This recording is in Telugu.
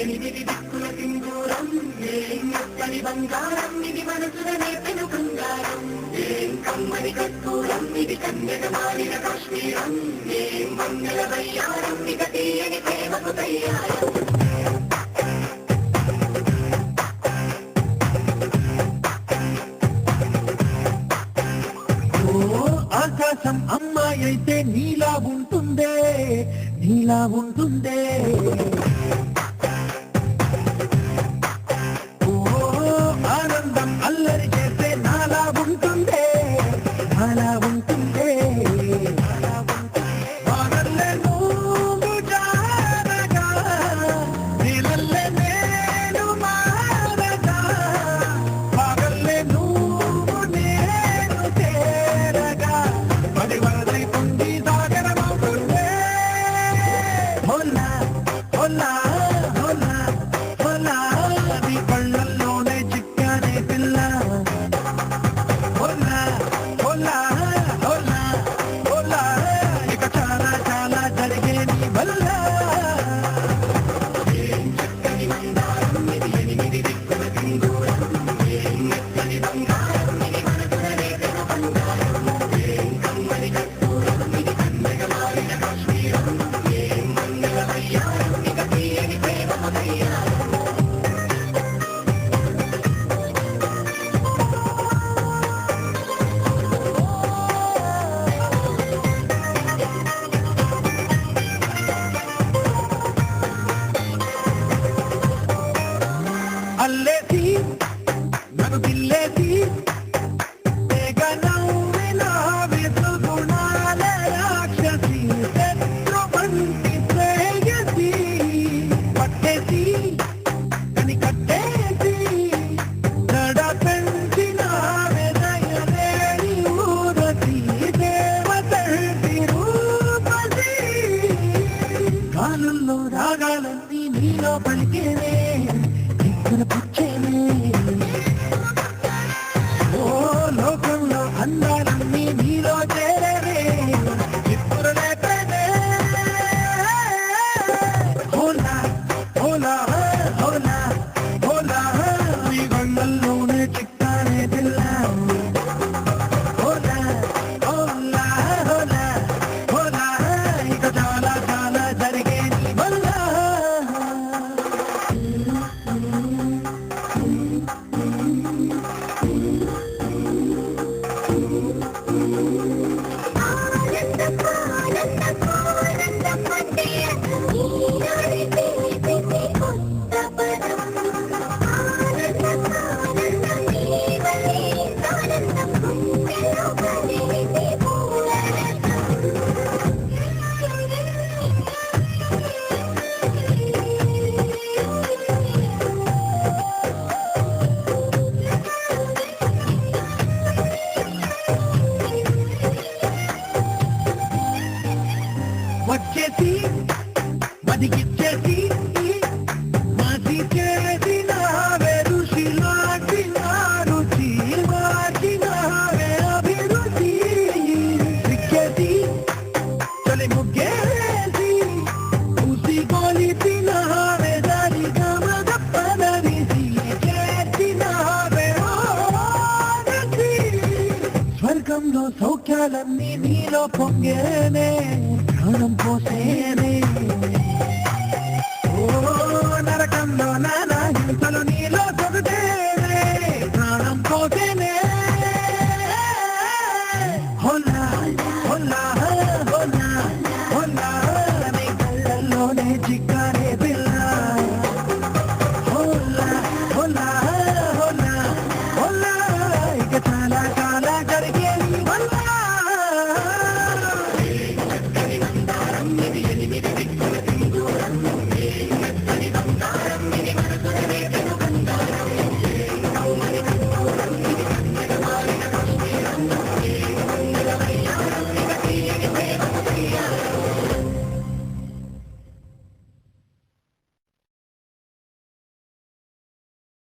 ఎనిమిది దిక్కుల సింధూరం ఏం మెత్తని బంగారం ఇది మనసున నేర్పిన బంగారం ఏం కమ్మని కర్పూరం ఇది కన్యక మారిన కాశ్మీరం ఏం మంగళ వయ్యారం ఇక తీయని ప్రేమకు తయ్యారం ఆకాశం అమ్మాయి అయితే నీలా ఉంటుందే నీలా ఉంటుందే ఓ ఆనందం అల్లరి చేస్తే నాలా ఉంటుందే నాలా ఉంటుందే వానల్లే నువ్వు జారగా నీలల్లే నేను మారగా పగల్లే నువ్వు నేను తేరగా పడి వరదై పొంగి సాగరమవుతుందే హోలా హోలా హోలా హోలా నీ కళ్ళల్లోనే చిక్కానే పిల్ల హోలా హోలా హోలా హోలా ఇక చాలా చాలా జరిగే నీ వల్ల ఏం చక్కని మందారం ఇది ఎనిమిది దిక్కుల సింధూరం ఏం మెత్తని బంగారం ఇది మనసున నేర్పిన బంగారం ఏం కమ్మని కర్పూరం ఇది కన్యక మారిన కాశ్మీరం ఏం మంగళ వయ్యారం ఇక తీయని ప్రేమకు తయ్యారం అల్లేసి నన్ను గిల్లేసి తెగ నవ్విన విసుగుణాల రాక్షసి శత్రు వంటి ప్రేయసి పట్టేసి కని కట్టేసి నడ పెంచిన దయలేని ఊరసి దేవతంటి రూపసి కాలుల్లో రాగాలన్నీ నీలో పలికేనే పుచ్చేనే ఓ లోకంలో అందాలన్నీ నీలో చేరనే ఇప్పుడు లేకనే హోలా హోలా హోలా హోలా నీ గంగల్లోనే చిక్కానే పిల్ల హోలా హోలా హోలా హోలా ఇక చాలా చాలా జరిగే నీ వల్ల వచ్చేసి మదిగిచ్చేసి మది చేసిన రుచిలాంటిన రుచి మార్చిన అభిరుచి సిక్కేసి చలి ముగ్గేసి ఉసి కొలిసిన దారి గమగప్పదరిసి చేసిన స్వర్గంలో సౌఖ్యాలన్నీ నీలో పొంగేనే ప్రాణం పోసేనే ఓ నరకంలో నానా హింసలు నీలో